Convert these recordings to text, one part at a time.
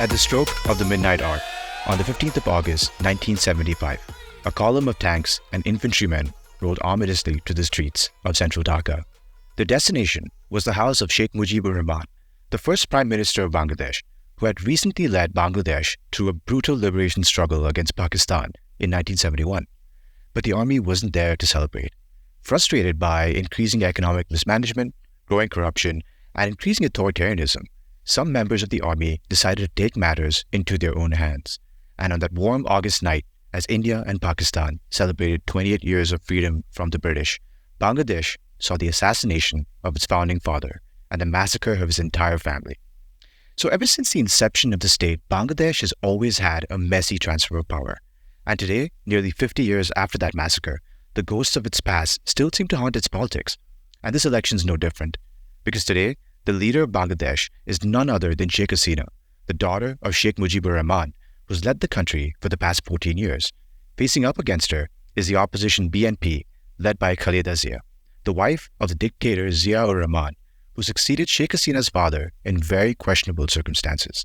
At the stroke of the midnight hour, on the 15th of August, 1975, a column of tanks and infantrymen rolled ominously to the streets of central Dhaka. Their destination was the house of Sheikh Mujibur Rahman, the first Prime Minister of Bangladesh, who had recently led Bangladesh through a brutal liberation struggle against Pakistan in 1971. But the army wasn't there to celebrate. Frustrated by increasing economic mismanagement, growing corruption, and increasing authoritarianism, some members of the army decided to take matters into their own hands. And on that warm August night, as India and Pakistan celebrated 28 years of freedom from the British, Bangladesh saw the assassination of its founding father and the massacre of his entire family. So ever since the inception of the state, Bangladesh has always had a messy transfer of power. And today, nearly 50 years after that massacre, the ghosts of its past still seem to haunt its politics. And this election is no different. Because today, the leader of Bangladesh is none other than Sheikh Hasina, the daughter of Sheikh Mujibur Rahman, who's led the country for the past 14 years. Facing up against her is the opposition BNP, led by Khaleda Zia, the wife of the dictator Zia-ur-Rahman, who succeeded Sheikh Hasina's father in very questionable circumstances.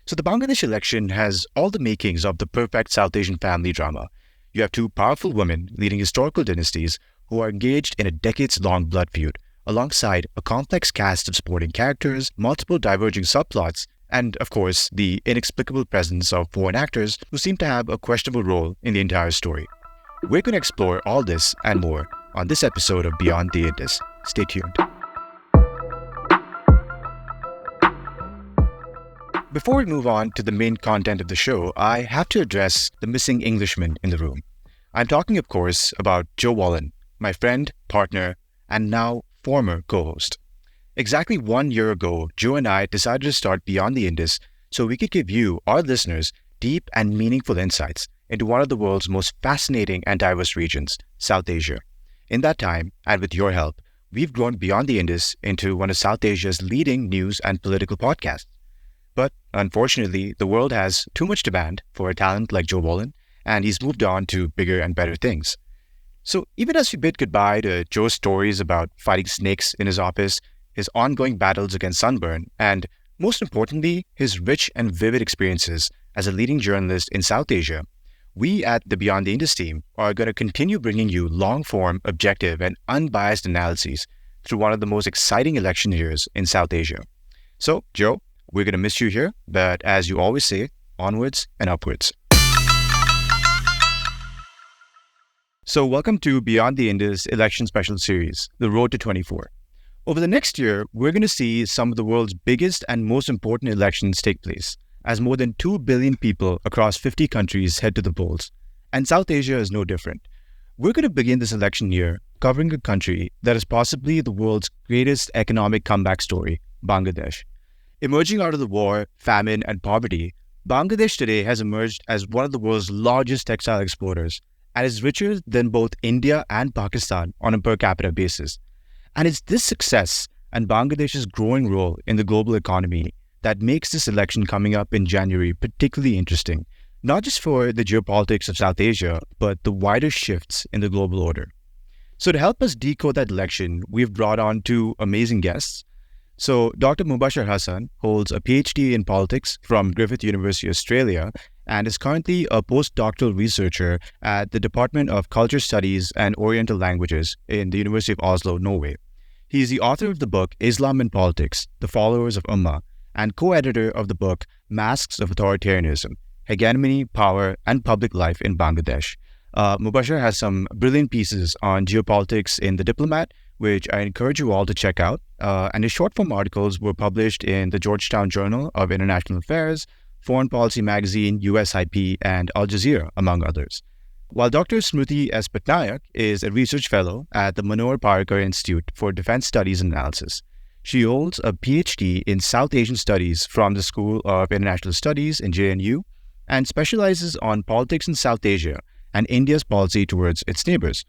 So the Bangladesh election has all the makings of the perfect South Asian family drama. You have two powerful women leading historical dynasties who are engaged in a decades-long blood feud, alongside a complex cast of supporting characters, multiple diverging subplots, and, of course, the inexplicable presence of foreign actors who seem to have a questionable role in the entire story. We're going to explore all this and more on this episode of Beyond the Indus. Stay tuned. Before we move on to the main content of the show, I have to address the missing Englishman in the room. I'm talking, of course, about Joe Wallen, my friend, partner, and now former co-host. Exactly 1 year ago, Joe and I decided to start Beyond the Indus so we could give you, our listeners, deep and meaningful insights into one of the world's most fascinating and diverse regions, South Asia. In that time, and with your help, we've grown Beyond the Indus into one of South Asia's leading news and political podcasts. But unfortunately, the world has too much demand for a talent like Joe Wallen, and he's moved on to bigger and better things. So even as we bid goodbye to Joe's stories about fighting snakes in his office, his ongoing battles against sunburn, and most importantly, his rich and vivid experiences as a leading journalist in South Asia, we at the Beyond the Indus team are going to continue bringing you long-form, objective, and unbiased analyses through one of the most exciting election years in South Asia. So, Joe, we're going to miss you here, but as you always say, onwards and upwards. So welcome to Beyond the Indus Election Special Series, The Road to 24. Over the next year, we're going to see some of the world's biggest and most important elections take place, as more than 2 billion people across 50 countries head to the polls. And South Asia is no different. We're going to begin this election year covering a country that is possibly the world's greatest economic comeback story, Bangladesh. Emerging out of the war, famine, and poverty, Bangladesh today has emerged as one of the world's largest textile exporters and is richer than both India and Pakistan on a per capita basis. And it's this success and Bangladesh's growing role in the global economy that makes this election coming up in January particularly interesting, not just for the geopolitics of South Asia, but the wider shifts in the global order. So to help us decode that election, we've brought on two amazing guests. So Dr. Mubashir Hassan holds a PhD in politics from Griffith University, Australia, and is currently a postdoctoral researcher at the Department of Culture Studies and Oriental Languages in the University of Oslo, Norway. He is the author of the book Islam and Politics, The Followers of Ummah, and co-editor of the book Masks of Authoritarianism, Hegemony, Power, and Public Life in Bangladesh. Mubashir has some brilliant pieces on geopolitics in The Diplomat, which I encourage you all to check out. And his short-form articles were published in the Georgetown Journal of International Affairs, Foreign Policy Magazine, USIP, and Al Jazeera, among others. While Dr. Smriti S. Patnaik is a research fellow at the Manohar Parrikar Institute for Defense Studies and Analysis. She holds a PhD in South Asian Studies from the School of International Studies in JNU and specializes on politics in South Asia and India's policy towards its neighbors.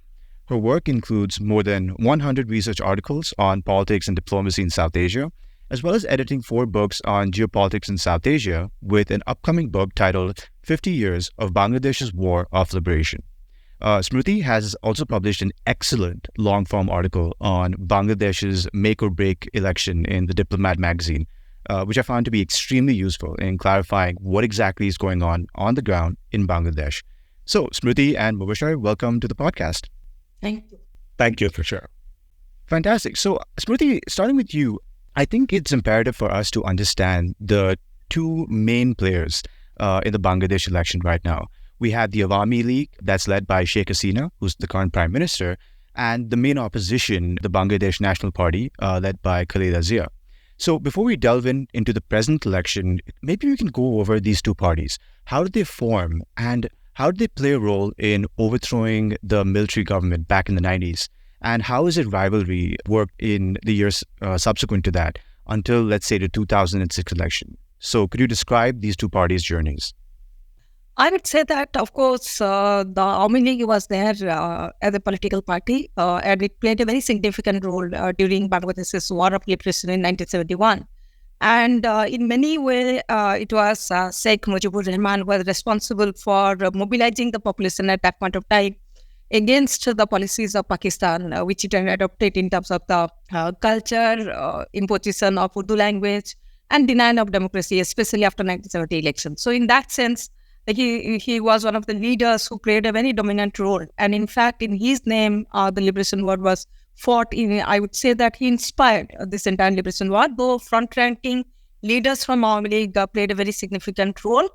Her work includes more than 100 research articles on politics and diplomacy in South Asia, as well as editing 4 books on geopolitics in South Asia, with an upcoming book titled 50 Years of Bangladesh's War of Liberation. Smriti has also published an excellent long-form article on Bangladesh's make-or-break election in the Diplomat magazine, which I found to be extremely useful in clarifying what exactly is going on the ground in Bangladesh. So, Smriti and Mubashir, welcome to the podcast. Thank you. Thank you for sure. Fantastic. So, Smriti, starting with you, I think it's imperative for us to understand the two main players in the Bangladesh election right now. We have the Awami League that's led by Sheikh Hasina, who's the current prime minister, and the main opposition, the Bangladesh National Party, led by Khaleda Zia. So before we delve into the present election, maybe we can go over these two parties. How did they form and how did they play a role in overthrowing the military government back in the 90s? And how has its rivalry worked in the years subsequent to that until, let's say, the 2006 election? So could you describe these two parties' journeys? I would say that, of course, the Awami League was there as a political party, and it played a very significant role during Bangladesh's War of Liberation in 1971. And in many ways, it was Sheikh Mujibur Rahman who was responsible for mobilizing the population at that point of time against the policies of Pakistan, which it had adopted in terms of the culture, imposition of Urdu language, and denial of democracy, especially after 1970 election. So in that sense, he was one of the leaders who played a very dominant role. And in fact, in his name, the Liberation War was fought. I would say that he inspired this entire Liberation War, though front-ranking leaders from Awami League played a very significant role,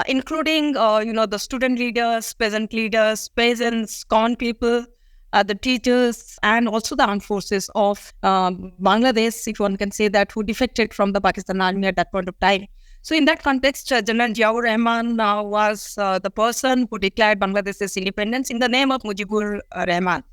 including, the student leaders, peasants, common people, the teachers, and also the armed forces of Bangladesh, if one can say that, who defected from the Pakistan army at that point of time. So in that context, General Ziaur Rahman was the person who declared Bangladesh's independence in the name of Mujibur Rahman.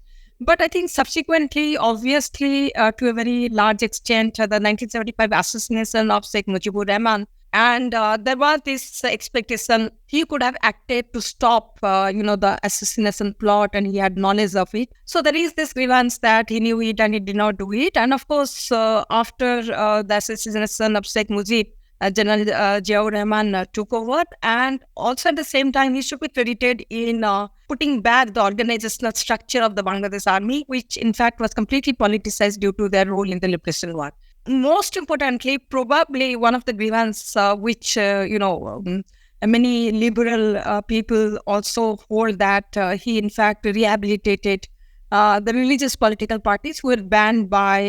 But I think subsequently, obviously, to a very large extent, the 1975 assassination of Sheikh Mujibur Rahman, and there was this expectation he could have acted to stop, the assassination plot, and he had knowledge of it. So there is this grievance that he knew it and he did not do it. And of course, after the assassination of Sheikh Mujib, General Ziaur Rahman took over, and also at the same time, he should be credited in putting back the organizational structure of the Bangladesh army, which in fact was completely politicized due to their role in the Liberation War. Most importantly, probably one of the grievances which, many liberal people also hold that he in fact rehabilitated the religious political parties who were banned by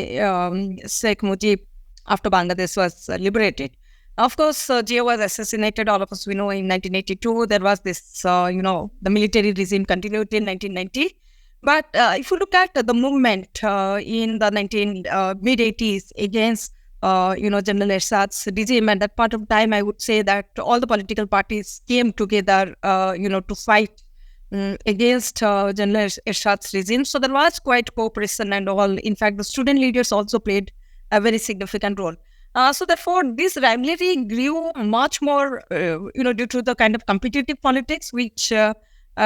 Sheikh Mujib after Bangladesh was liberated. Of course, Zia was assassinated, all of us we know, in 1982. There was this, the military regime continued till 1990. But if you look at the movement in the mid-80s against, General Ershad's regime, at that part of time, I would say that all the political parties came together, to fight against General Ershad's regime. So there was quite cooperation and all. In fact, the student leaders also played a very significant role. So therefore, this rivalry grew much more, due to the kind of competitive politics, which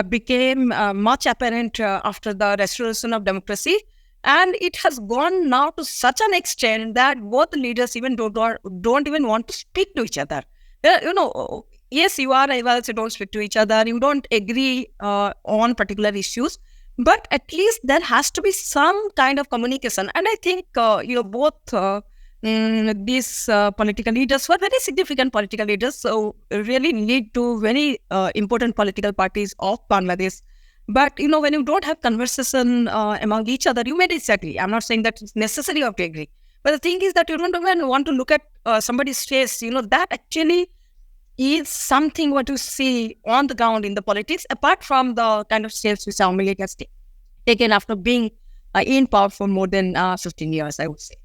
became much apparent after the restoration of democracy. And it has gone now to such an extent that both leaders even don't even want to speak to each other. Yes, you are rivals, you don't speak to each other, you don't agree on particular issues, but at least there has to be some kind of communication. And I think, both these political leaders were very significant political leaders, so really lead to very important political parties of Bangladesh. But, when you don't have conversation among each other, you may disagree. I'm not saying that it's necessary you have to agree. But the thing is that you don't even want to look at somebody's face. That actually is something what you see on the ground in the politics, apart from the kind of steps which Awami League has taken after being in power for more than 15 years, I would say.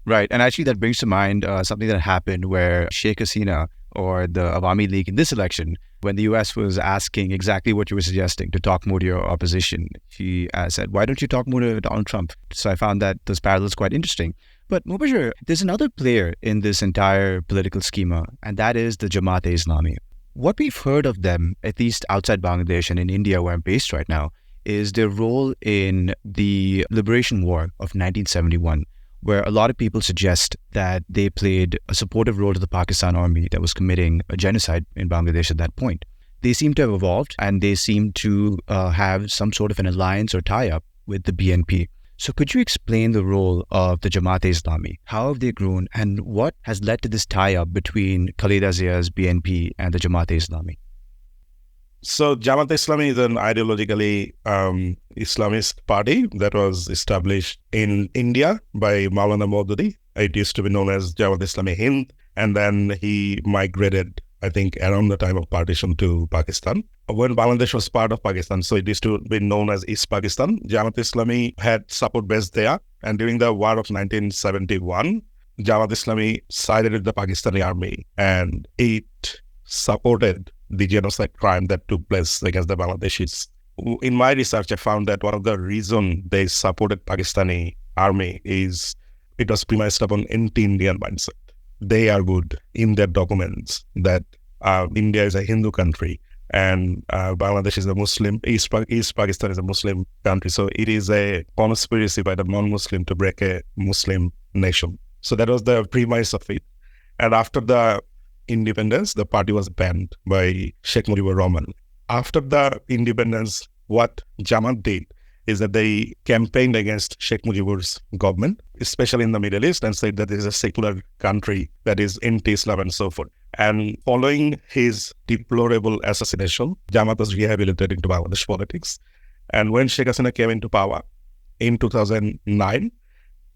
Right. And actually that brings to mind something that happened where Sheikh Hasina, or the Awami League in this election, when the US was asking exactly what you were suggesting, to talk more to your opposition, she said, why don't you talk more to Donald Trump? So I found that those parallels quite interesting. But Mubashir, there's another player in this entire political schema, and that is the Jamaat-e-Islami. What we've heard of them, at least outside Bangladesh and in India where I'm based right now, is their role in the Liberation War of 1971. Where a lot of people suggest that they played a supportive role to the Pakistan army that was committing a genocide in Bangladesh at that point. They seem to have evolved, and they seem to have some sort of an alliance or tie-up with the BNP. So could you explain the role of the Jamaat-e-Islami? How have they grown and what has led to this tie-up between Khaleda Zia's BNP and the Jamaat-e-Islami? So Jamaat-e-Islami is an ideologically Islamist party that was established in India by Maulana Maududi. It used to be known as Jamaat-e-Islami Hind, and then he migrated, I think, around the time of partition to Pakistan. When Bangladesh was part of Pakistan, so it used to be known as East Pakistan. Jamaat-e-Islami had support base there, and during the war of 1971, Jamaat-e-Islami sided with the Pakistani army, and it supported the genocide crime that took place against the Bangladeshis. In my research, I found that one of the reasons they supported Pakistani army is it was premised upon anti-Indian mindset. They are good in their documents that India is a Hindu country and Bangladesh is a Muslim, East Pakistan is a Muslim country. So it is a conspiracy by the non-Muslim to break a Muslim nation. So that was the premise of it. And after the independence, the party was banned by Sheikh Mujibur Rahman. After the independence, what Jamaat did is that they campaigned against Sheikh Mujibur's government, especially in the Middle East, and said that this is a secular country that is anti-Islam and so forth. And following his deplorable assassination, Jamaat was rehabilitated into Bangladesh politics. And when Sheikh Hasina came into power in 2009,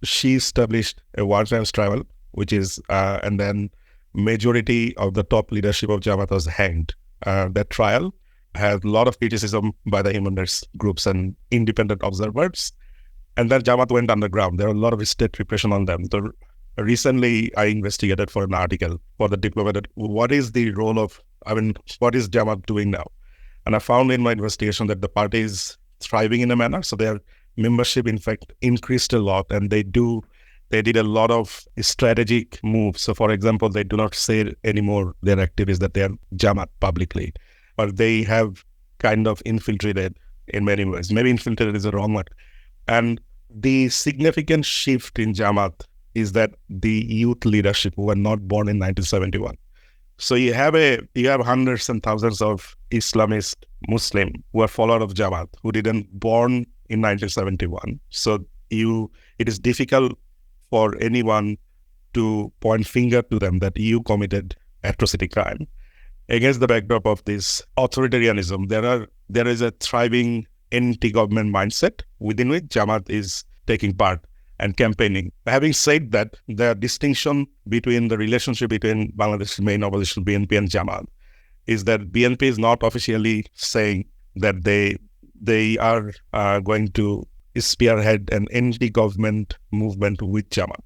she established a war crimes tribunal, which is, and then majority of the top leadership of Jamaat was hanged. That trial had a lot of criticism by the human rights groups and independent observers. And then Jamaat went underground. There was a lot of state repression on them. So recently, I investigated for an article for the Diplomat, what is the role of, what is Jamaat doing now? And I found in my investigation that the party is thriving in a manner. So their membership, in fact, increased a lot. And they did a lot of strategic moves. So, for example, they do not say anymore their activists that they are Jamaat publicly, but they have kind of infiltrated in many ways. Maybe infiltrated is the wrong word. And the significant shift in Jamaat is that the youth leadership who were not born in 1971. So you have hundreds and thousands of Islamist Muslim who are followers of Jamaat who didn't born in 1971. So it is difficult for anyone to point finger to them that you committed atrocity crime. Against the backdrop of this authoritarianism, there is a thriving anti-government mindset within which Jamaat is taking part and campaigning. Having said that, the distinction between the relationship between Bangladesh's main opposition BNP and Jamaat is that BNP is not officially saying that they are going to spearhead an anti-government movement with Jamaat,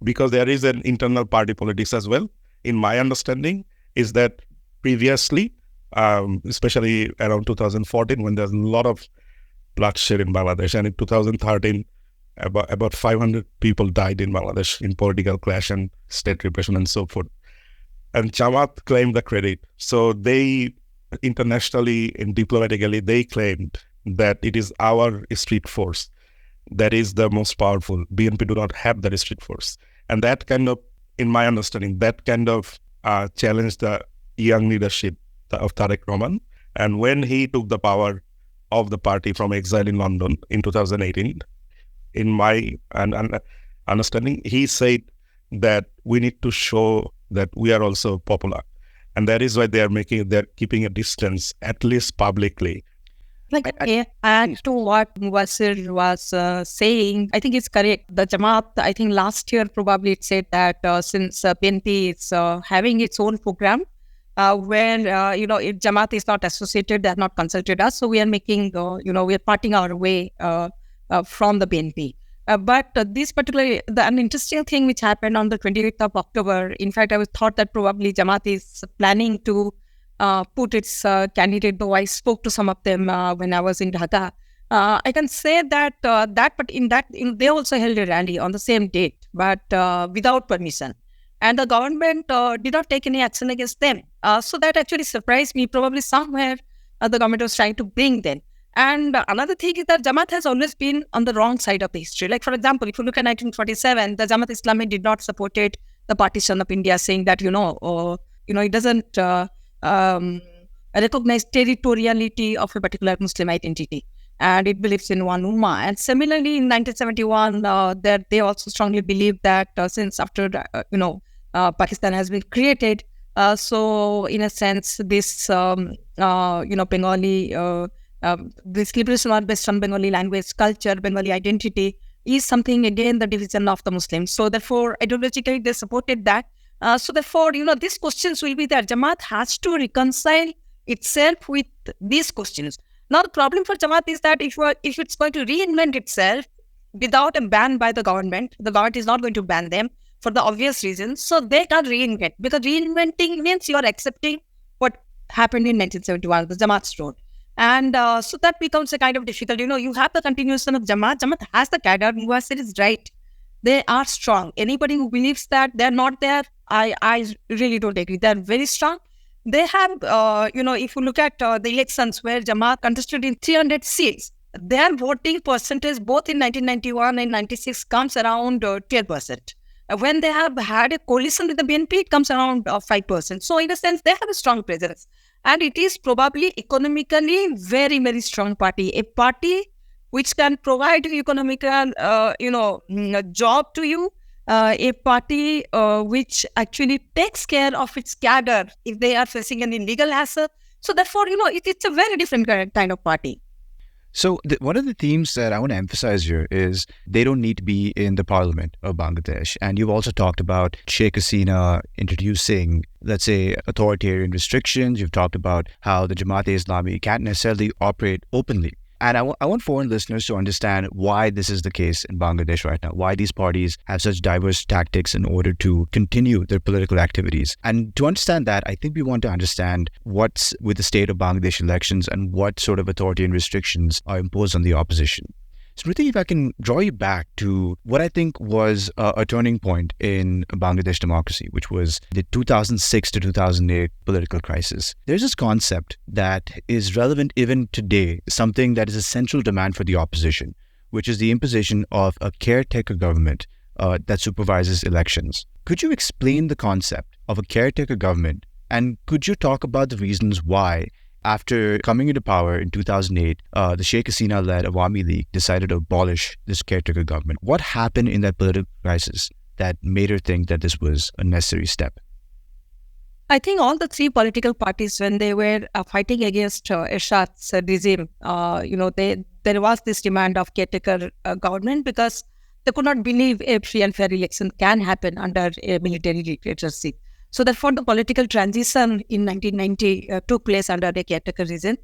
because there is an internal party politics as well. In my understanding, is that previously, especially around 2014, when there's a lot of bloodshed in Bangladesh, and in 2013, about 500 people died in Bangladesh in political clash and state repression and so forth. And Jamaat claimed the credit. So they internationally and diplomatically, they claimed that it is our street force that is the most powerful. BNP do not have that street force. And that kind of, in my understanding, that kind of challenged the young leadership of Tariq Rahman. And when he took the power of the party from exile in London in 2018, in my understanding, he said that we need to show that we are also popular. And that is why they're keeping a distance, at least publicly. And to what Mubassir was saying, I think it's correct. The Jamaat, I think last year probably it said that since BNP is having its own program, where, if Jamaat is not associated, they have not consulted us. So we are making, we are parting our way from the BNP. But this particular, an interesting thing which happened on the 28th of October, in fact, I thought that probably Jamaat is planning to put its candidate, though I spoke to some of them when I was in Dhaka. I can say that, they also held a rally on the same date, but without permission. And the government did not take any action against them. So that actually surprised me. Probably somewhere the government was trying to bring them. And another thing is that Jamaat has always been on the wrong side of the history. Like, for example, if you look at 1947, the Jamaat Islami did not support the partition of India, saying that, it doesn't recognize territoriality of a particular Muslim identity. and it believes in one Ummah. And similarly, in 1971, that they also strongly believe that since after Pakistan has been created, so in a sense, this Bengali this liberation was based on Bengali language, culture, Bengali identity is something again the division of the Muslims. So therefore, ideologically they supported that. So therefore, these questions will be there. Jamaat has to reconcile itself with these questions. Now, the problem for Jamaat is that if it's going to reinvent itself without a ban by the government is not going to ban them for the obvious reasons. So they can't reinvent, because reinventing means you are accepting what happened in 1971, the Jamaat's road. And so that becomes a kind of difficult. You have the continuation of Jamaat. Jamaat has the cadre. Muasir is right. They are strong. Anybody who believes that they're not there, I really don't agree. They're very strong. They have, if you look at the elections where Jamaat contested in 300 seats, their voting percentage both in 1991 and 96 comes around 12%. When they have had a coalition with the BNP, it comes around 5%. So in a sense, they have a strong presence. And it is probably economically very, very strong party. A party which can provide economical, job to you. A party which actually takes care of its cadre if they are facing an illegal hassle. So therefore, it's a very different kind of party. So one of the themes that I want to emphasize here is they don't need to be in the parliament of Bangladesh. And you've also talked about Sheikh Hasina introducing, let's say, authoritarian restrictions. You've talked about how the Jamaat-e-Islami can't necessarily operate openly. And I want foreign listeners to understand why this is the case in Bangladesh right now, why these parties have such diverse tactics in order to continue their political activities. And to understand that, I think we want to understand what's with the state of Bangladesh elections and what sort of authoritarian restrictions are imposed on the opposition. Smriti, if I can draw you back to what I think was a turning point in Bangladesh democracy, which was the 2006 to 2008 political crisis. There's this concept that is relevant even today, something that is a central demand for the opposition, which is the imposition of a caretaker government that supervises elections. Could you explain the concept of a caretaker government, and could you talk about the reasons why, after coming into power in 2008, the Sheikh Hasina-led Awami League decided to abolish this caretaker government? What happened in that political crisis that made her think that this was a necessary step? I think all the three political parties, when they were fighting against Ershad's regime, there was this demand of caretaker government, because they could not believe a free and fair election can happen under a military dictatorship. So therefore, the political transition in 1990 took place under the caretaker regime,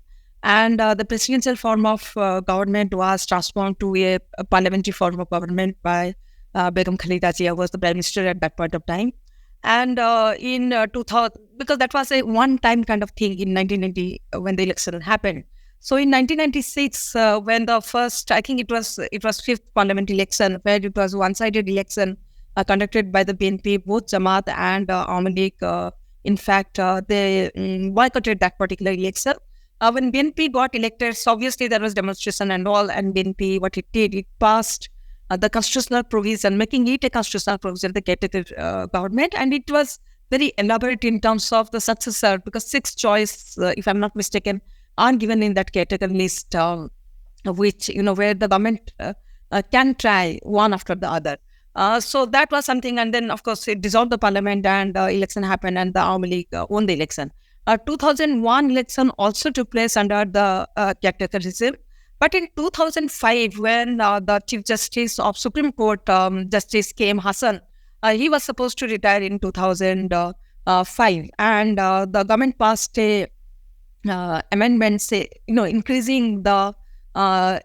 and the presidential form of government was transformed to a parliamentary form of government by Begum Khalida Zia, was the prime minister at that point of time. And in 2000, because that was a one-time kind of thing in 1990 when the election happened. So in 1996, when the first, I think it was fifth parliament election, where it was one-sided election, conducted by the BNP, both Jamaat and Awami League. In fact, they boycotted that particular election. When BNP got elected, so obviously there was demonstration and all, and BNP, what it did, it passed the constitutional provision, making it a constitutional provision, the caretaker government, and it was very elaborate in terms of the successor, because 6 choice, if I'm not mistaken, are given in that caretaker list, which, where the government can try one after the other. So that was something, and then of course it dissolved the parliament, and election happened, and the Awami League won the election. 2001 election also took place under the caretaker regime, but in 2005, when the Chief Justice of Supreme Court, Justice K.M. Hassan, he was supposed to retire in 2005, and the government passed a amendment, increasing the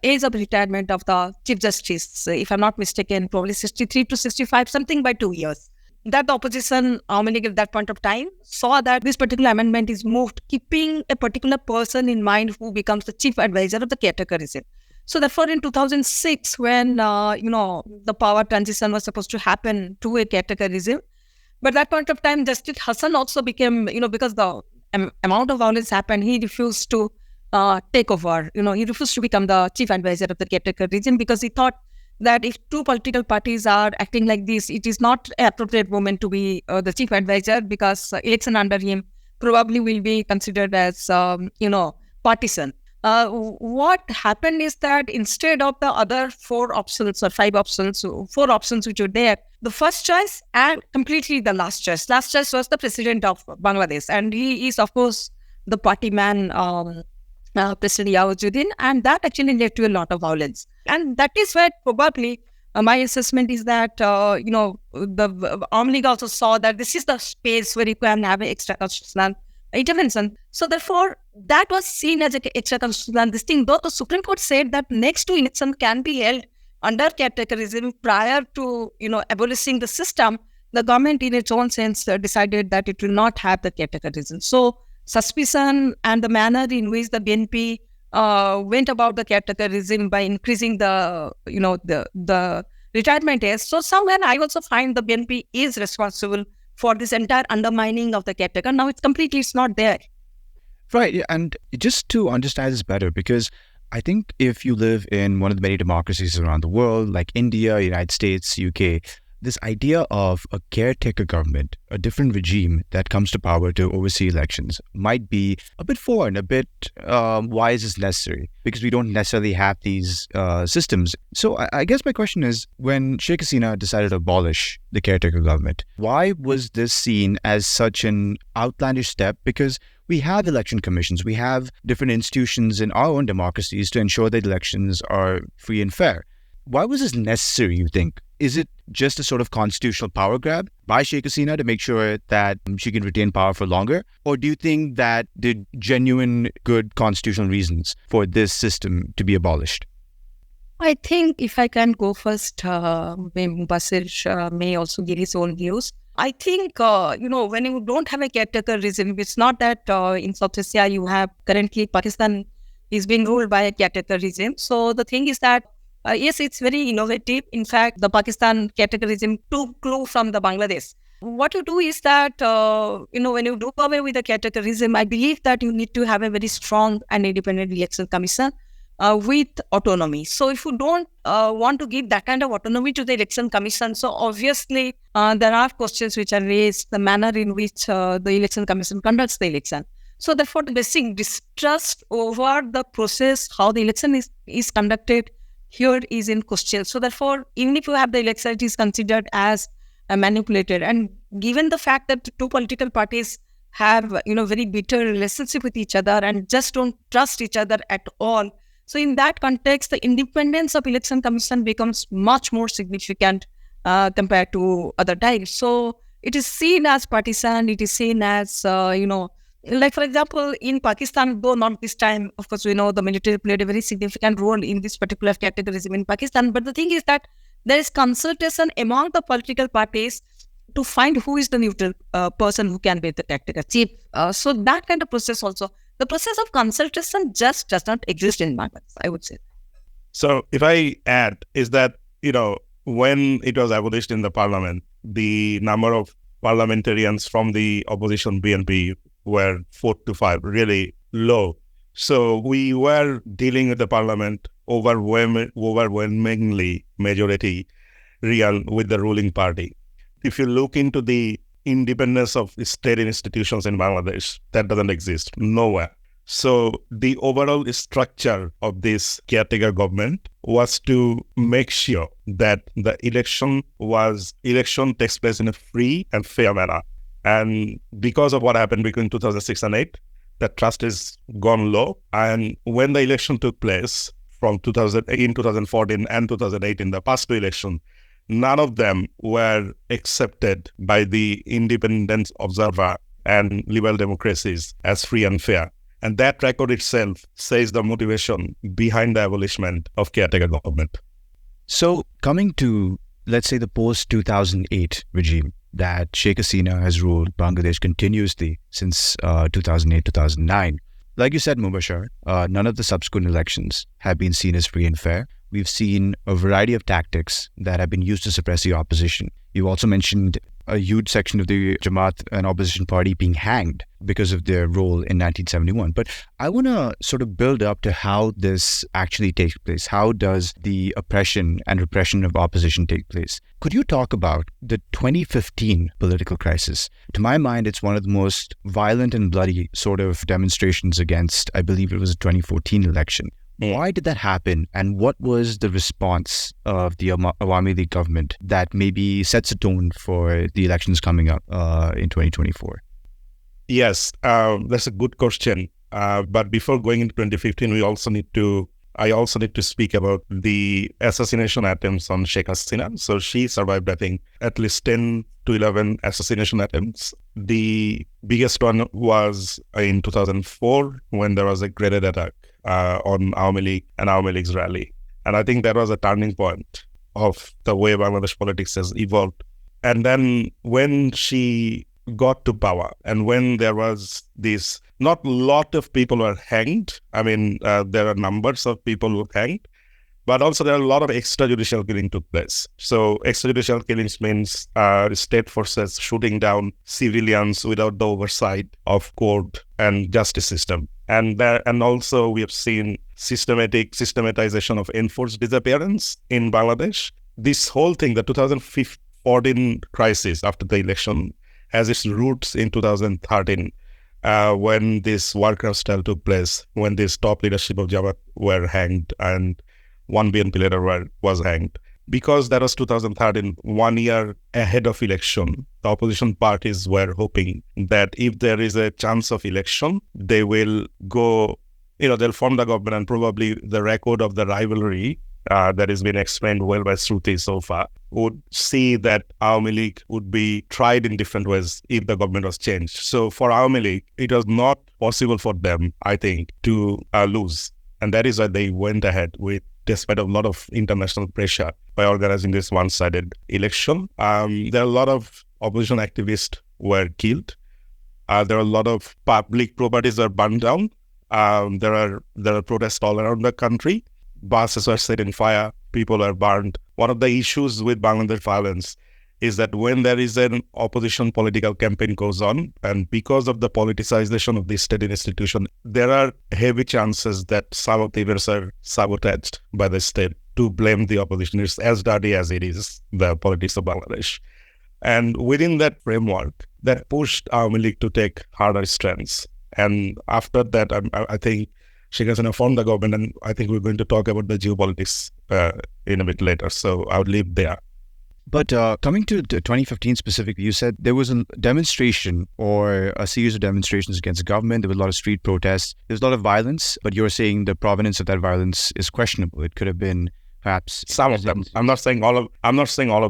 age of retirement of the Chief Justice, if I'm not mistaken, probably 63 to 65, something by 2 years. That the opposition, Awami League at that point of time, saw that this particular amendment is moved, keeping a particular person in mind who becomes the chief advisor of the caretaker regime. So therefore, in 2006, when, the power transition was supposed to happen to a caretaker regime, but at that point of time, Justice Hassan also became, because the amount of violence happened, he refused to take over. He refused to become the chief advisor of the caretaker regime, because he thought that if two political parties are acting like this, it is not an appropriate moment to be the chief advisor, because election under him probably will be considered as, partisan. What happened is that instead of the other four options or five options, four options which were there, the first choice and completely the last choice. Last choice was the president of Bangladesh, and he is, of course, the party man, President Yawajuddin, and that actually led to a lot of violence. And that is where probably my assessment is that, the Army League also saw that this is the space where you can have an extra constitutional intervention. So therefore, that was seen as an extra constitutional this thing, though the Supreme Court said that next to election can be held under caretaker regime prior to, abolishing the system. The government in its own sense decided that it will not have the caretaker regime. So suspicion and the manner in which the BNP went about the caretaker regime by increasing the retirement age. So somewhere I also find the BNP is responsible for this entire undermining of the caretaker. Now it's not there. Right. Yeah, and just to understand this better, because I think if you live in one of the many democracies around the world, like India, United States, UK, this idea of a caretaker government, a different regime that comes to power to oversee elections, might be a bit foreign, a bit why is this necessary? Because we don't necessarily have these systems. So I guess my question is, when Sheikh Hasina decided to abolish the caretaker government, why was this seen as such an outlandish step? Because we have election commissions, we have different institutions in our own democracies to ensure that elections are free and fair. Why was this necessary, you think? Is it just a sort of constitutional power grab by Sheikh Hasina to make sure that she can retain power for longer? Or do you think that there are genuine good constitutional reasons for this system to be abolished? I think if I can go first, Basir may also give his own views. I think, when you don't have a caretaker regime, it's not that in South Asia you have currently Pakistan is being ruled by a caretaker regime. So the thing is that yes, it's very innovative. In fact, the Pakistan caretaker regime took clue from the Bangladesh. What you do is that, when you do away with the caretaker regime, I believe that you need to have a very strong and independent election commission with autonomy. So if you don't want to give that kind of autonomy to the election commission, so obviously there are questions which are raised, the manner in which the election commission conducts the election. So therefore, the basic distrust over the process, how the election is conducted, here is in question. So therefore, even if you have the election, it is considered as manipulated. And given the fact that two political parties have, very bitter relationship with each other and just don't trust each other at all. So in that context, the independence of election commission becomes much more significant compared to other times. So it is seen as partisan. It is seen as, like, for example, in Pakistan, though not this time, of course, we know the military played a very significant role in this particular categorism in Pakistan. But the thing is that there is consultation among the political parties to find who is the neutral person who can be the tactical chief. So that kind of process also, the process of consultation just does not exist in Bangladesh, I would say. So if I add, is that, when it was abolished in the parliament, the number of parliamentarians from the opposition BNP were 4 to 5, really low. So we were dealing with the parliament overwhelmingly majority real with the ruling party. If you look into the independence of state institutions in Bangladesh, that doesn't exist nowhere. So the overall structure of this caretaker government was to make sure that the election takes place in a free and fair manner. And because of what happened between 2006 and 8, the trust is gone low. And when the election took place from 2014 and 2018, the past two elections, none of them were accepted by the independent observer and liberal democracies as free and fair. And that record itself says the motivation behind the abolishment of caretaker government. So coming to, let's say, the post-2008 regime that Sheikh Hasina has ruled Bangladesh continuously since 2008-2009. Like you said, Mubashir, none of the subsequent elections have been seen as free and fair. We've seen a variety of tactics that have been used to suppress the opposition. You also mentioned a huge section of the Jamaat, an opposition party, being hanged because of their role in 1971. But I want to sort of build up to how this actually takes place. How does the oppression and repression of opposition take place? Could you talk about the 2015 political crisis? To my mind, it's one of the most violent and bloody sort of demonstrations against, I believe it was a 2014 election. Why did that happen? And what was the response of the Awami League government that maybe sets a tone for the elections coming up in 2024? Yes, that's a good question. But before going into 2015, I also need to speak about the assassination attempts on Sheikh Hasina. So she survived, I think, at least 10 to 11 assassination attempts. The biggest one was in 2004 when there was a grenade attack on Awami League and Awami League's rally. And I think that was a turning point of the way Bangladesh politics has evolved. And then when she got to power and when there was this, not a lot of people were hanged. I mean, there are numbers of people who hanged, but also there are a lot of extrajudicial killing took place. So extrajudicial killings means state forces shooting down civilians without the oversight of court and justice system. And also we have seen systematization of enforced disappearance in Bangladesh. This whole thing, the 2014 crisis after the election, has its roots in 2013 when this Warcraft style took place, when this top leadership of Jamaat were hanged and one BNP leader was hanged. Because that was 2013, 1 year ahead of election, the opposition parties were hoping that if there is a chance of election, they will go, they'll form the government, and probably the record of the rivalry that has been explained well by Shruti so far would see that Awami League would be tried in different ways if the government was changed. So for Awami League, it was not possible for them, I think, to lose. And that is why they went ahead with, despite a lot of international pressure, by organizing this one-sided election. There are a lot of opposition activists were killed. There are a lot of public properties are burned down. There are protests all around the country. Buses were set in fire. People are burned. One of the issues with Bangladesh violence is that when there is an opposition political campaign goes on, and because of the politicization of the state institution, there are heavy chances that some of the events are sabotaged by the state to blame the opposition. It's as dirty as it is, the politics of Bangladesh. And within that framework, that pushed Awami League to take harder strands. And after that, I think Sheikh Hasina formed the government, and I think we're going to talk about the geopolitics in a bit later. So I would leave there. But coming to 2015 specifically, you said there was a demonstration or a series of demonstrations against the government. There was a lot of street protests. There was a lot of violence, but you're saying the provenance of that violence is questionable. It could have been perhaps some of them. I'm not saying all of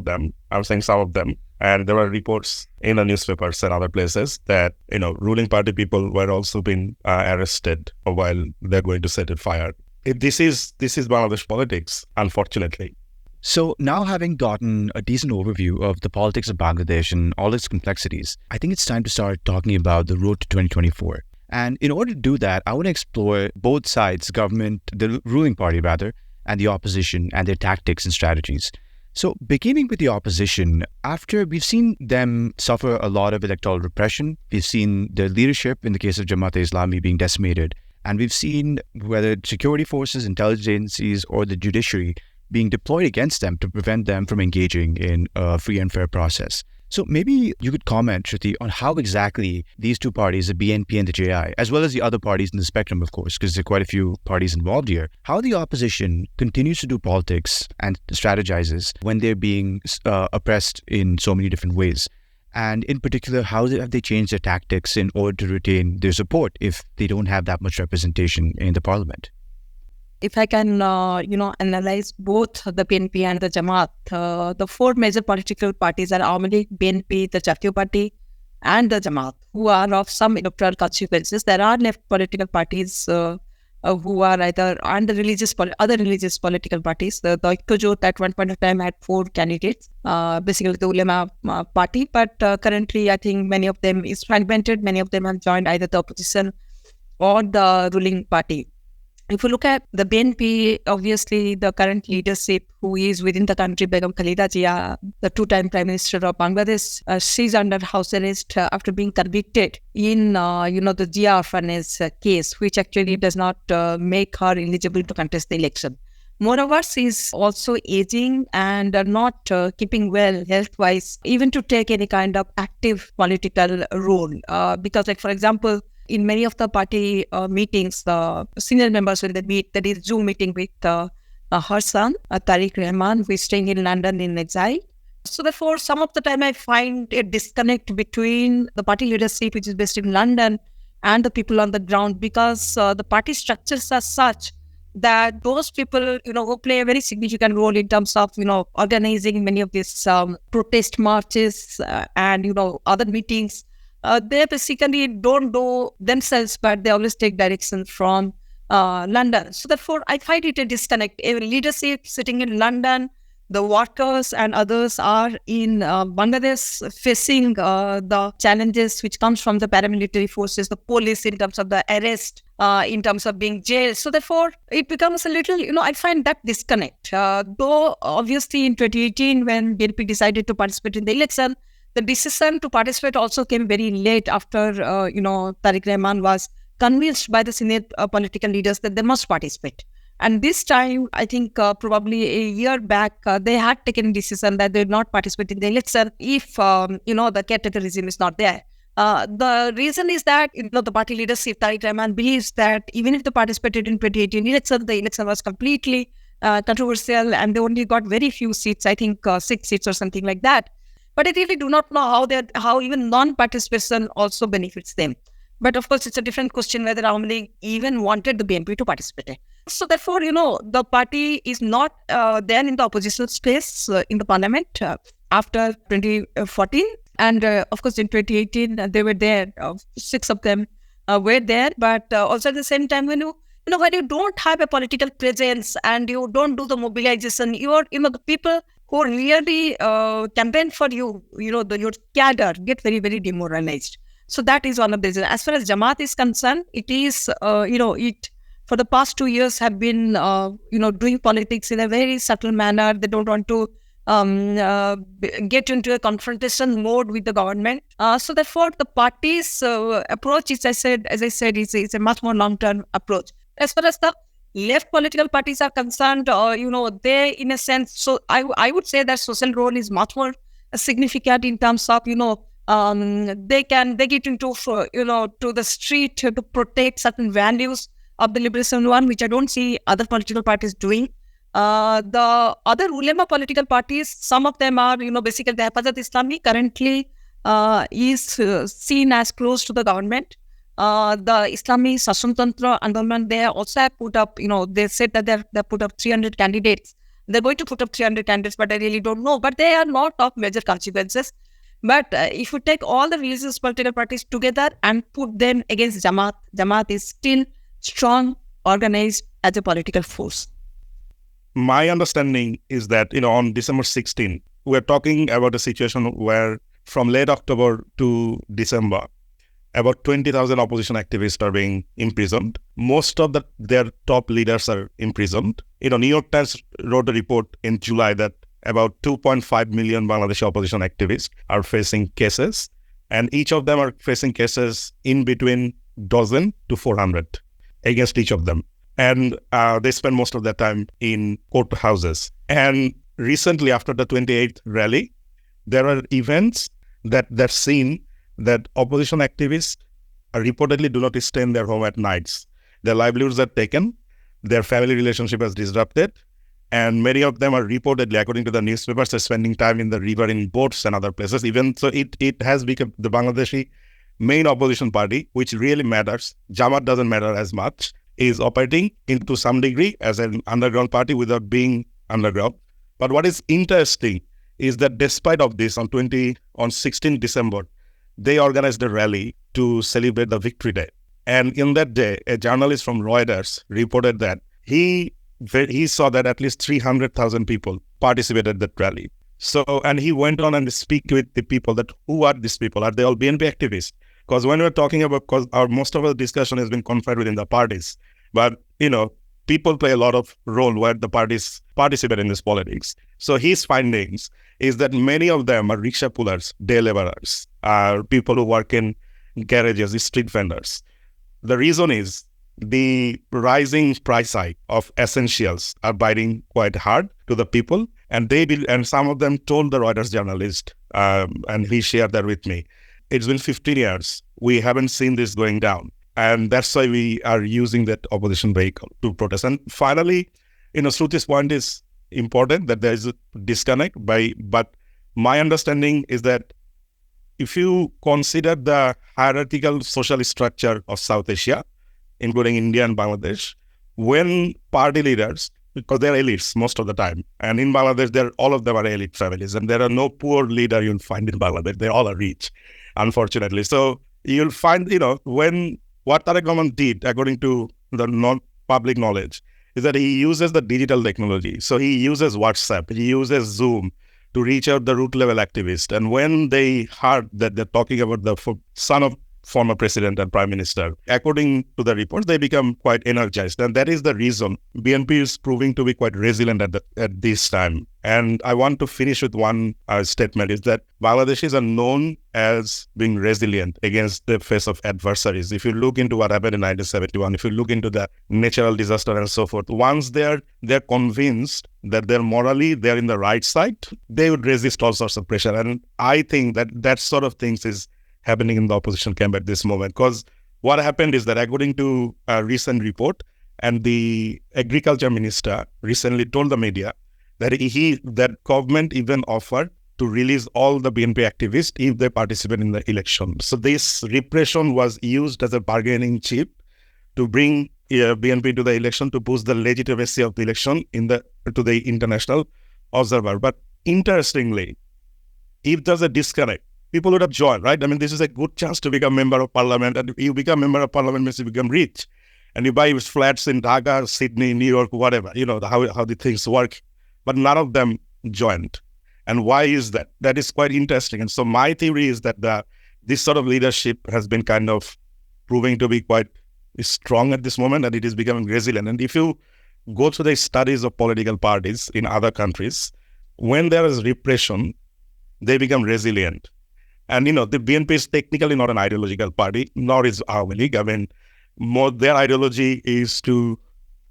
them. I'm saying some of them. And there were reports in the newspapers and other places that ruling party people were also being arrested while they're going to set a fire. This is Bangladesh politics, unfortunately. So now, having gotten a decent overview of the politics of Bangladesh and all its complexities, I think it's time to start talking about the road to 2024. And in order to do that, I want to explore both sides, government, the ruling party rather, and the opposition and their tactics and strategies. So beginning with the opposition, after we've seen them suffer a lot of electoral repression, we've seen their leadership, in the case of Jamaat-e-Islami, being decimated, and we've seen whether security forces, intelligence agencies, or the judiciary being deployed against them to prevent them from engaging in a free and fair process. So maybe you could comment, Shruti, on how exactly these two parties, the BNP and the JI, as well as the other parties in the spectrum, of course, because there are quite a few parties involved here, how the opposition continues to do politics and strategizes when they're being oppressed in so many different ways. And in particular, how have they changed their tactics in order to retain their support if they don't have that much representation in the parliament? If I can, analyze both the BNP and the Jamaat, the four major political parties are Awami League, BNP, the Jatiya Party, and the Jamaat, who are of some electoral consequences. There are left political parties who are either other religious political parties. The Ikkojot at one point of time had 4 candidates, basically the Ulema party, but currently I think many of them is fragmented. Many of them have joined either the opposition or the ruling party. If you look at the BNP, obviously the current leadership who is within the country, Begum Khalida Zia, the two-time Prime Minister of Bangladesh, she's under house arrest after being convicted in, the Zia orphanage case, which actually does not make her eligible to contest the election. Moreover, she's also aging and not keeping well health-wise, even to take any kind of active political role. Because, like, for example, in many of the party meetings, the senior members, when they meet, there is Zoom meeting with her son, Tariq Rahman, who is staying in London in exile. So therefore, some of the time I find a disconnect between the party leadership, which is based in London, and the people on the ground, because the party structures are such that those people, who play a very significant role in terms of, organizing many of these protest marches and, other meetings, they basically don't do themselves, but they always take direction from London. So therefore, I find it a disconnect. A leadership sitting in London, the workers and others are in Bangladesh facing the challenges which comes from the paramilitary forces, the police in terms of the arrest, in terms of being jailed. So therefore, it becomes a little, I find that disconnect. Though obviously in 2018, when BNP decided to participate in the election, the decision to participate also came very late after, Tariq Rahman was convinced by the senior political leaders that they must participate. And this time, I think probably a year back, they had taken a decision that they would not participate in the election if, the caretaker regime is not there. The reason is that, the party leadership, Tariq Rahman, believes that even if they participated in 2018 election, the election was completely controversial and they only got very few seats, I think 6 seats or something like that. But I really do not know how even non-participation also benefits them. But of course, it's a different question whether Awami League even wanted the BNP to participate. So therefore, the party is not there in the opposition space in the parliament after 2014. And of course, in 2018, they were there. 6 of them were there. But also at the same time, when you don't have a political presence and you don't do the mobilization, the people who really campaign for you, your cadre get very, very demoralized. So that is one of the reasons. As far as Jamaat is concerned, it is, it for the past 2 years have been, doing politics in a very subtle manner. They don't want to get into a confrontation mode with the government. So therefore, the party's approach, as I said, is a much more long-term approach. As far as the left political parties are concerned, they, in a sense, so I would say that social role is much more significant in terms of, they get into, to the street to protect certain values of the liberation one, which I don't see other political parties doing. The other ulema political parties, some of them are, basically the Hafazat Islami currently is seen as close to the government. The Islami Sashan Tantra Andolan, they also have put up, they said that they put up 300 candidates. They're going to put up 300 candidates, but I really don't know. But they are not of major consequences. But if you take all the religious political parties together and put them against Jamaat, Jamaat is still strong, organized as a political force. My understanding is that, on December 16, we're talking about a situation where from late October to December, about 20,000 opposition activists are being imprisoned. Most of their top leaders are imprisoned. New York Times wrote a report in July that about 2.5 million Bangladeshi opposition activists are facing cases, and each of them are facing cases in between dozen to 400 against each of them. And they spend most of their time in courthouses. And recently, after the 28th rally, there are events that seen that opposition activists reportedly do not stay in their home at nights. Their livelihoods are taken, their family relationship is disrupted, and many of them are reportedly, according to the newspapers, are spending time in the river in boats and other places. Even so, it has become the Bangladeshi main opposition party, which really matters. Jamaat doesn't matter as much, is operating into some degree as an underground party without being underground. But what is interesting is that despite of this, on 16 December, they organized a rally to celebrate the Victory Day. And in that day, a journalist from Reuters reported that he saw that at least 300,000 people participated in that rally. So, and he went on and speak with the people that, who are these people? Are they all BNP activists? Because when we're talking about, most of our discussion has been confined within the parties. But, people play a lot of role where the parties participate in this politics. So his findings is that many of them are rickshaw pullers, day laborers, people who work in garages, street vendors. The reason is the rising price hike of essentials are biting quite hard to the people, and and some of them told the Reuters journalist, and he shared that with me. It's been 15 years. We haven't seen this going down. And that's why we are using that opposition vehicle to protest. And finally, Shruti's point is important, that there is a disconnect but my understanding is that if you consider the hierarchical social structure of South Asia, including India and Bangladesh, when party leaders, because they're elites most of the time, and in Bangladesh, all of them are elite families, and there are no poor leader you'll find in Bangladesh. They all are rich, unfortunately. So you'll find, when what Tareq Rahman did, according to the non-public knowledge, is that he uses the digital technology. So he uses WhatsApp, he uses Zoom to reach out the root level activists. And when they heard that they're talking about the son of former president and prime minister, according to the reports, they become quite energized. And that is the reason BNP is proving to be quite resilient at this time. And I want to finish with one statement, is that Bangladeshis are known as being resilient against the face of adversaries. If you look into what happened in 1971, if you look into the natural disaster and so forth, once they're convinced that they're in the right side, they would resist all sorts of pressure. And I think that sort of things is happening in the opposition camp at this moment. Because what happened is that according to a recent report, and the agriculture minister recently told the media that government even offered to release all the BNP activists if they participate in the election. So this repression was used as a bargaining chip to bring BNP to the election, to boost the legitimacy of the election to the international observer. But interestingly, if there's a disconnect, people would have joined, right? I mean, this is a good chance to become member of parliament, and you become member of parliament means you become rich, and you buy flats in Dhaka, Sydney, New York, whatever, how the things work. But none of them joined. And why is that? That is quite interesting. And so my theory is that this sort of leadership has been kind of proving to be quite strong at this moment, and it is becoming resilient. And if you go to the studies of political parties in other countries, when there is repression, they become resilient. And, the BNP is technically not an ideological party, nor is Awami League. I mean, their ideology is to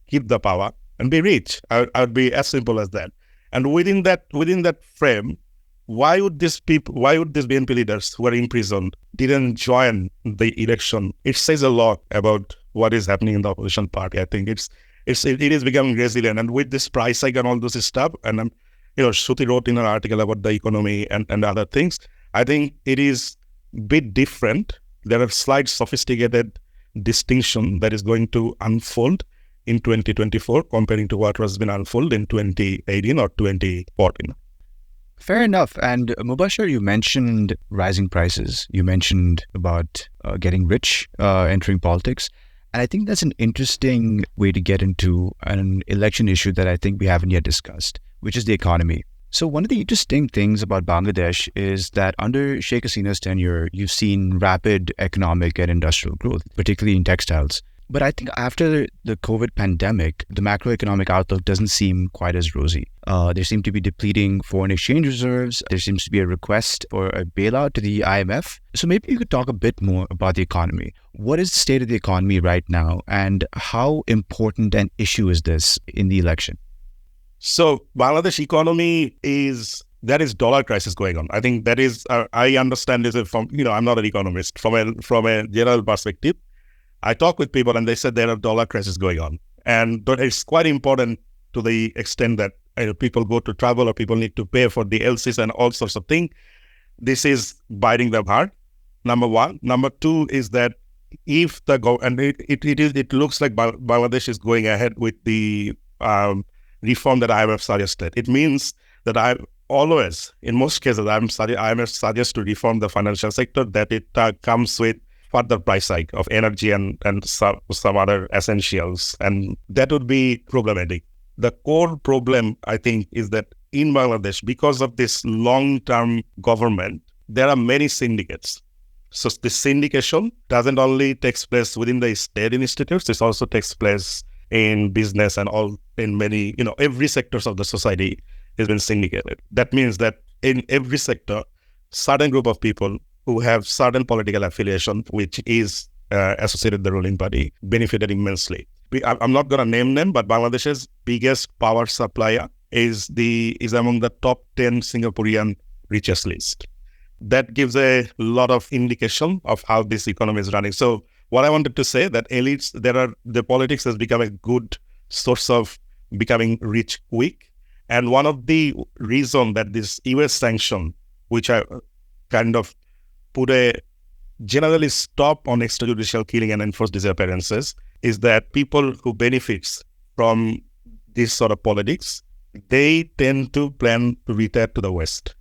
keep the power and be rich. I would be as simple as that. And within that frame, why would these BNP leaders who are imprisoned didn't join the election? It says a lot about what is happening in the opposition party. I think it is becoming resilient. And with this price hike and all this stuff, and Shruti wrote in an article about the economy and other things, I think it is a bit different. There are slight sophisticated distinction that is going to unfold in 2024 comparing to what has been unfolded in 2018 or 2014. Fair enough. And Mubashir, you mentioned rising prices. You mentioned about getting rich, entering politics. And I think that's an interesting way to get into an election issue that I think we haven't yet discussed, which is the economy. So one of the interesting things about Bangladesh is that under Sheikh Hasina's tenure, you've seen rapid economic and industrial growth, particularly in textiles. But I think after the COVID pandemic, the macroeconomic outlook doesn't seem quite as rosy. There seem to be depleting foreign exchange reserves. There seems to be a request for a bailout to the IMF. So maybe you could talk a bit more about the economy. What is the state of the economy right now, and how important an issue is this in the election? So Bangladesh economy there is dollar crisis going on. I think that is, I understand this from, I'm not an economist. From a general perspective, I talk with people and they said there are dollar crisis going on. But it's quite important to the extent that people go to travel or people need to pay for the LCs and all sorts of things. This is biting them hard, number one. Number two is that if it looks like Bangladesh is going ahead with the reform that IMF suggested. It means that in most cases, IMF suggests to reform the financial sector, that it comes with further price hike of energy and some other essentials. And that would be problematic. The core problem, I think, is that in Bangladesh, because of this long-term government, there are many syndicates. So the syndication doesn't only take place within the state institutes, it also takes place in business and all in many, every sectors of the society has been syndicated. That means that in every sector, certain group of people who have certain political affiliation, which is associated with the ruling party, benefited immensely. I'm not going to name them, but Bangladesh's biggest power supplier is among the top 10 Singaporean richest list. That gives a lot of indication of how this economy is running. So what I wanted to say that elites, the politics has become a good source of becoming rich quick. And one of the reason that this US sanction, which I kind of put a generally stop on extrajudicial killing and enforced disappearances, is that people who benefits from this sort of politics, they tend to plan to retire to the West.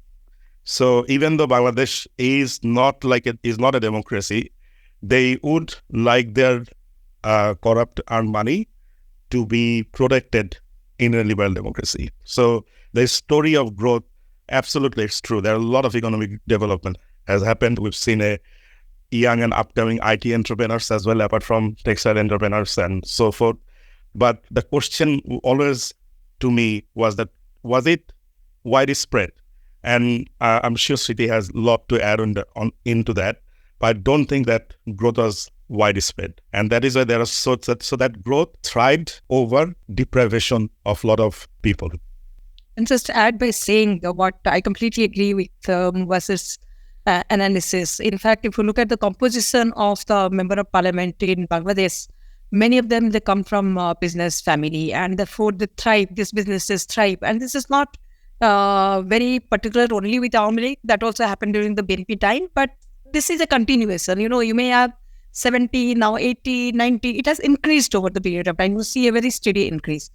So even though Bangladesh is not a democracy, they would like their corrupt earned money to be protected in a liberal democracy. So the story of growth, absolutely, it's true. There are a lot of economic development has happened. We've seen a young and upcoming IT entrepreneurs as well, apart from textile entrepreneurs and so forth. But the question always to me was it widespread? And I'm sure City has a lot to add into that. But I don't think that growth was widespread. And that is why there are so that growth thrived over deprivation of a lot of people. And just to add by saying what I completely agree with versus analysis. In fact, if you look at the composition of the member of parliament in Bangladesh, many of them, they come from business family, and therefore they thrive. These businesses thrive. And this is not very particular only with Awami League. That also happened during the BNP time. But this is a continuation. You may have 70, now 80, 90. It has increased over the period of time. You see a very steady increase.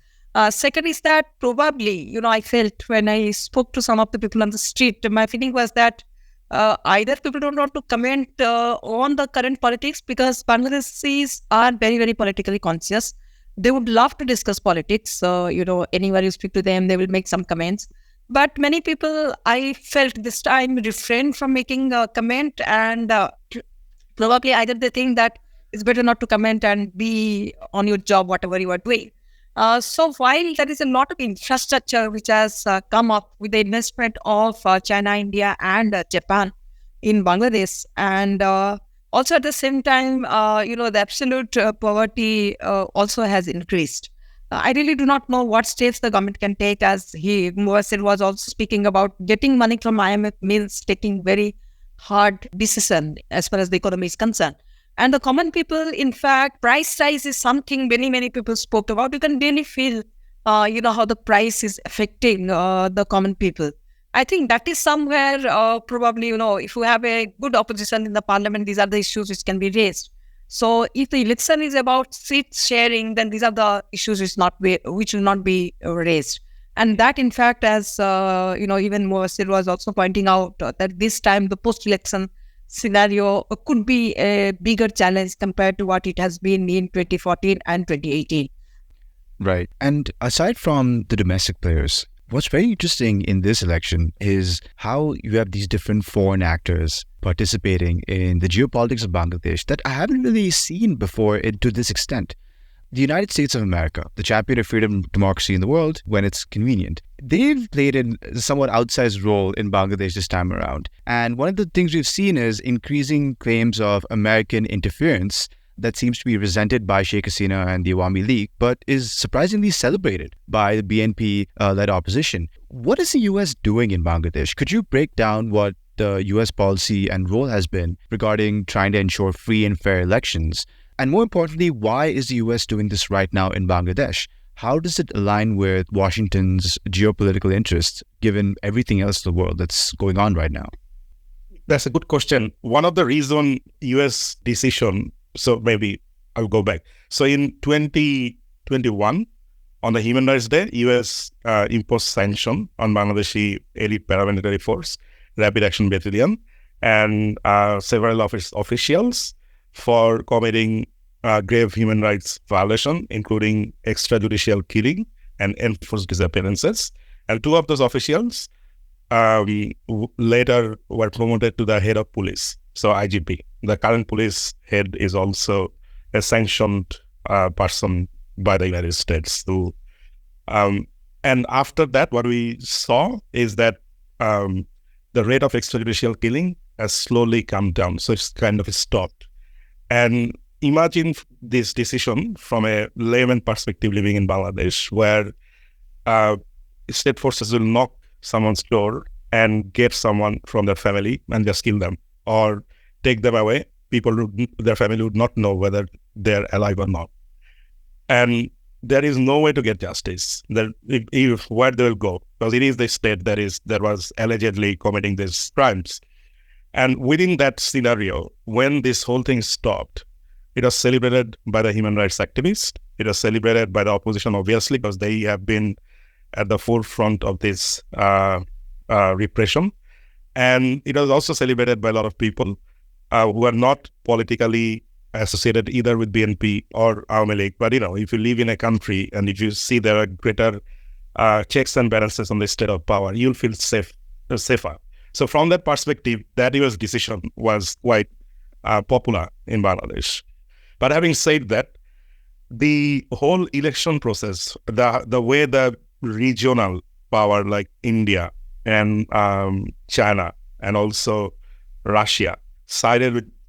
Second is that probably, I felt when I spoke to some of the people on the street, my feeling was that either people don't want to comment on the current politics because Bangladeshis are very, very politically conscious. They would love to discuss politics. Anywhere you speak to them, they will make some comments. But many people, I felt this time, refrained from making a comment, and probably either they think that it's better not to comment and be on your job, whatever you are doing. So while there is a lot of infrastructure which has come up with the investment of China, India and Japan in Bangladesh, and also at the same time, the absolute poverty also has increased. I really do not know what steps the government can take, as Muwassir was also speaking about getting money from IMF means taking very hard decision as far as the economy is concerned. And the common people, in fact, price rise is something many, many people spoke about. You can really feel, how the price is affecting the common people. I think that is somewhere probably, if you have a good opposition in the parliament, these are the issues which can be raised. So if the election is about seat sharing, then these are the issues which will not be raised. And that, in fact, as, even Muwassir was also pointing out, that this time the post-election scenario could be a bigger challenge compared to what it has been in 2014 and 2018. Right. And aside from the domestic players, what's very interesting in this election is how you have these different foreign actors participating in the geopolitics of Bangladesh that I haven't really seen before to this extent. The United States of America, the champion of freedom and democracy in the world when it's convenient, they've played a somewhat outsized role in Bangladesh this time around. And one of the things we've seen is increasing claims of American interference that seems to be resented by Sheikh Hasina and the Awami League, but is surprisingly celebrated by the BNP-led opposition. What is the U.S. doing in Bangladesh? Could you break down what the U.S. policy and role has been regarding trying to ensure free and fair elections? And more importantly, why is the U.S. doing this right now in Bangladesh? How does it align with Washington's geopolitical interests, given everything else in the world that's going on right now? That's a good question. One of the reason U.S. decision, so maybe I'll go back. So in 2021, on the Human Rights Day, U.S. imposed sanction on Bangladeshi elite paramilitary force, Rapid Action Battalion, and several of its officials for committing grave human rights violation, including extrajudicial killing and enforced disappearances. And two of those officials later were promoted to the head of police, so IGP. The current police head is also a sanctioned person by the United States. So, and after that, what we saw is that the rate of extrajudicial killing has slowly come down. So it's kind of stopped. And imagine this decision from a layman perspective living in Bangladesh, where state forces will knock someone's door and get someone from their family and just kill them or take them away. Their family would not know whether they're alive or not. And there is no way to get justice. If where they will go, because it is the state that was allegedly committing these crimes. And within that scenario, when this whole thing stopped, it was celebrated by the human rights activists. It was celebrated by the opposition, obviously, because they have been at the forefront of this repression. And it was also celebrated by a lot of people who are not politically associated either with BNP or Awami League. But, if you live in a country and if you see there are greater checks and balances on the state of power, you'll feel safer. So from that perspective, that US decision was quite popular in Bangladesh. But having said that, the whole election process, the way the regional power like India and China and also Russia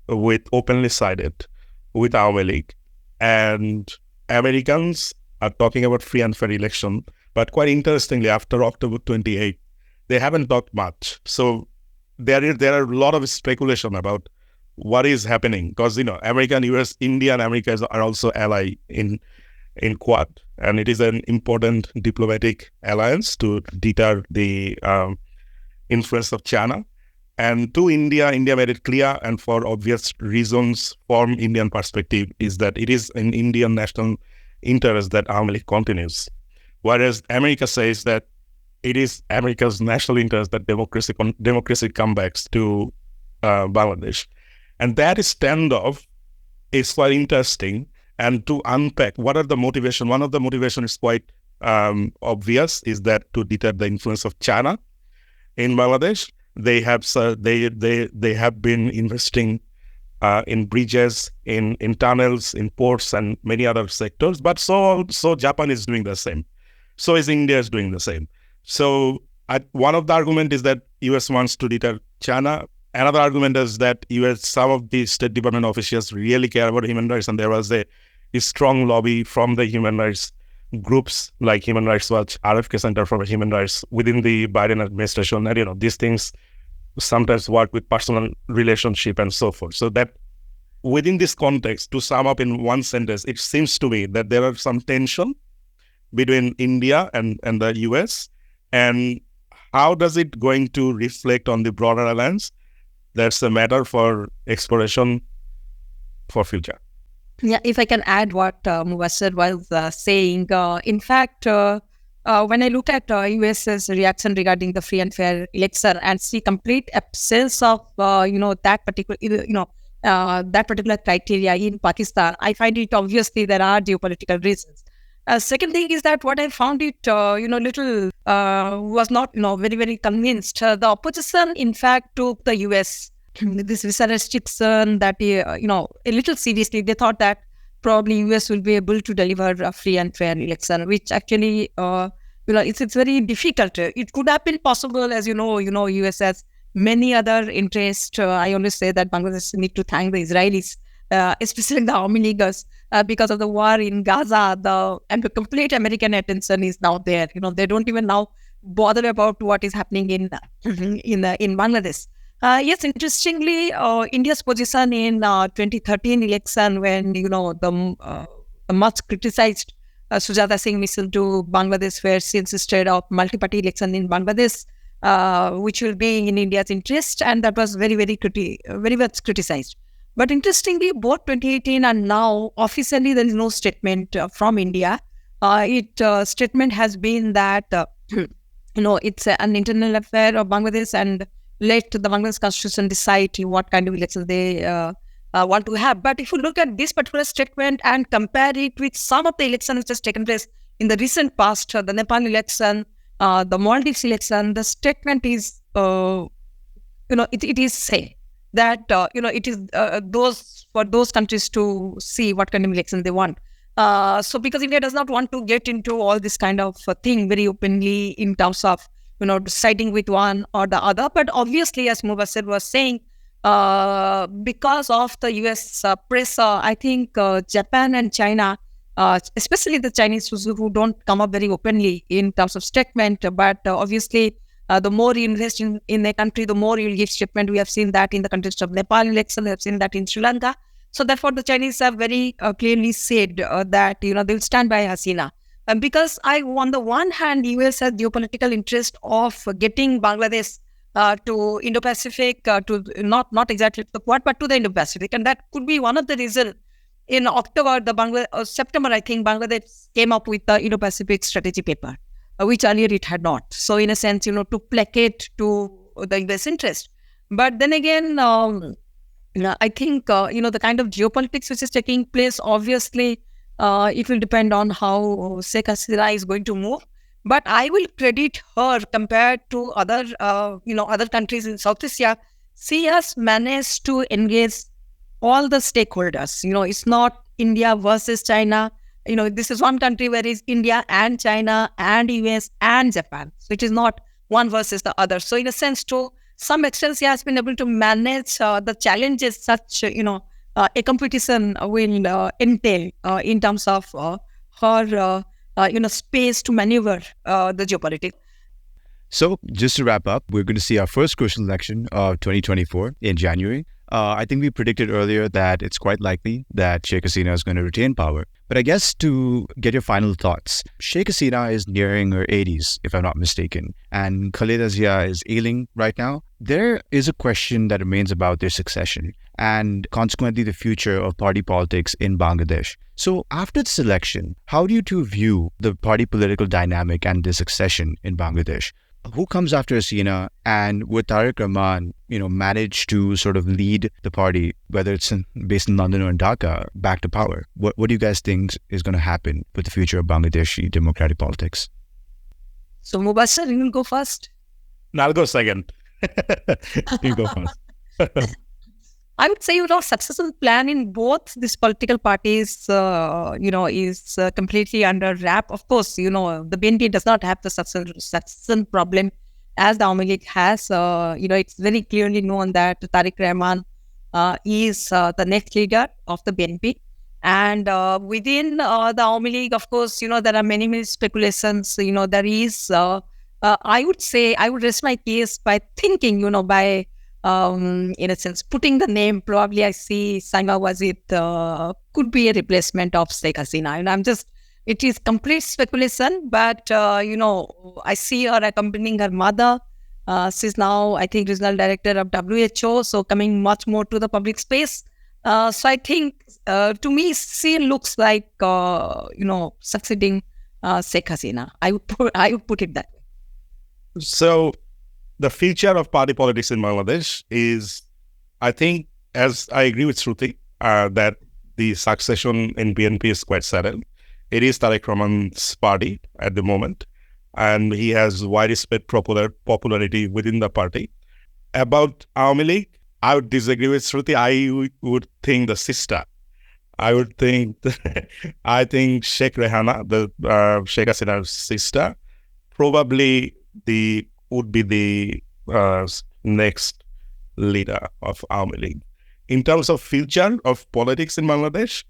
openly sided with Awami League, and Americans are talking about free and fair election. But quite interestingly, after October 28th, they haven't talked much. So there are a lot of speculation about what is happening, because America, US, India, and America are also ally in Quad, and it is an important diplomatic alliance to deter the influence of China. And to India made it clear, and for obvious reasons from Indian perspective, is that it is in Indian national interest that Awami League continues. Whereas America says that it is America's national interest that democracy comes back to Bangladesh. And that standoff is quite interesting. And to unpack what are the motivation, one of the motivation is quite obvious, is that to deter the influence of China in Bangladesh. They have been investing in bridges, in tunnels, in ports, and many other sectors. But so Japan is doing the same. So is India is doing the same. So one of the argument is that US wants to deter China. Another argument is that some of the State Department officials really care about human rights, and there was a strong lobby from the human rights groups like Human Rights Watch, RFK Center for Human Rights within the Biden administration. And these things sometimes work with personal relationship and so forth. So that within this context, to sum up in one sentence, it seems to me that there are some tension between India and the US. And how does it going to reflect on the broader alliance? That's a matter for exploration for future. Yeah, if I can add what Mubassir was saying, in fact, when I look at US's reaction regarding the free and fair election and see complete absence of that particular criteria in Pakistan, I find it obviously there are geopolitical reasons. Second thing is that what I found it was not very very convinced. The opposition, in fact, took the US this visa restriction that a little seriously. They thought that probably US will be able to deliver a free and fair election, which actually it's very difficult. It could have been possible, as US has many other interests. I always say that Bangladesh need to thank the Israelis, especially the Awami Leaguers, because of the war in Gaza. The complete American attention is now there. They don't even now bother about what is happening in Bangladesh. Yes, interestingly, India's position in 2013 election, when the much criticized Sujata Singh mission to Bangladesh, where she insisted of multi-party election in Bangladesh, which will be in India's interest, and that was very much criticized. But interestingly, both 2018 and now, officially there is no statement from India. Statement has been that it's an internal affair of Bangladesh, and let the Bangladesh Constitution decide what kind of elections they want to have. But if you look at this particular statement and compare it with some of the elections which has taken place in the recent past, the Nepal election, the Maldives election, the statement is, it is saying that, it is those countries to see what kind of election they want. So because India does not want to get into all this kind of thing very openly in terms of, siding with one or the other. But obviously, as Mubassir was saying, because of the US press, I think Japan and China, especially the Chinese who don't come up very openly in terms of statement, but obviously the more you invest in a country, the more you'll give statement. We have seen that in the context of Nepal election, we have seen that in Sri Lanka. So therefore, the Chinese have very clearly said that, they'll stand by Hasina. Because on the one hand, US has geopolitical interest of getting Bangladesh to Indo-Pacific, to not exactly to the Quad, but to the Indo-Pacific. And that could be one of the reasons. In October, September, I think, Bangladesh came up with the Indo-Pacific strategy paper, which earlier it had not. So in a sense, to placate to the US interest. But then again, I think, the kind of geopolitics which is taking place, obviously, it will depend on how Sheikh Hasina is going to move. But I will credit her compared to other countries in South Asia. She has managed to engage all the stakeholders. It's not India versus China. This is one country where it's India and China and US and Japan. So it is not one versus the other. So in a sense, to some extent, she has been able to manage the challenges such, a competition will entail in terms of her, space to maneuver the geopolitics. So just to wrap up, we're going to see our first crucial election of 2024 in January. I think we predicted earlier that it's quite likely that Sheikh Hasina is going to retain power. But I guess to get your final thoughts, Sheikh Hasina is nearing her 80s, if I'm not mistaken, and Khaleda Zia is ailing right now. There is a question that remains about their succession and consequently the future of party politics in Bangladesh. So after this election, how do you two view the party political dynamic and the succession in Bangladesh? Who comes after Hasina, and would Tariq Rahman, manage to sort of lead the party, whether it's based in London or in Dhaka, back to power? What do you guys think is going to happen with the future of Bangladeshi democratic politics? So Mubassir, you will go first. No, I'll go second. You go first. I would say, successful plan in both these political parties, is completely under wrap. Of course, the BNP does not have the succession problem as the Awami League has. It's very clearly known that Tariq Rahman is the next leader of the BNP. And within the Awami League, of course, there are many speculations. There is, I would rest my case by thinking, in a sense, putting the name, probably I see Saima Wazid could be a replacement of Sheikh Hasina. And it is complete speculation, but, I see her accompanying her mother. She's now, I think, regional director of WHO, so coming much more to the public space. So I think, to me, she looks like, succeeding Sheikh Hasina. I would put it that way. So the future of party politics in Bangladesh is, I think, as I agree with Shruti, that the succession in BNP is quite settled. It is Tariq Rahman's party at the moment, and he has widespread popularity within the party. About Awami League, I would disagree with Shruti. I would think the sister. I think Sheikh Rehana, the Sheikh Hasina's sister, probably would be the next leader of Awami League. In terms of future of politics in Bangladesh,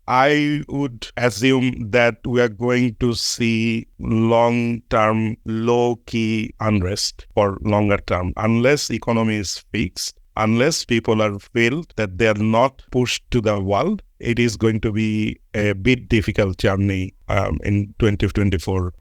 I would assume that we are going to see long-term, low-key unrest for longer term, unless economy is fixed, unless people are felt that they are not pushed to the wall. It is going to be a bit difficult journey in 2024.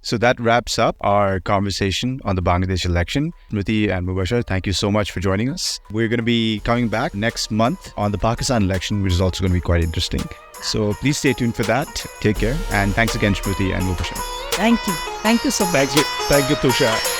So that wraps up our conversation on the Bangladesh election. Smriti and Mubashir, thank you so much for joining us. We're going to be coming back next month on the Pakistan election, which is also going to be quite interesting. So please stay tuned for that. Take care. And thanks again, Smriti and Mubashir. Thank you. Thank you so much. Thank you, Tusha.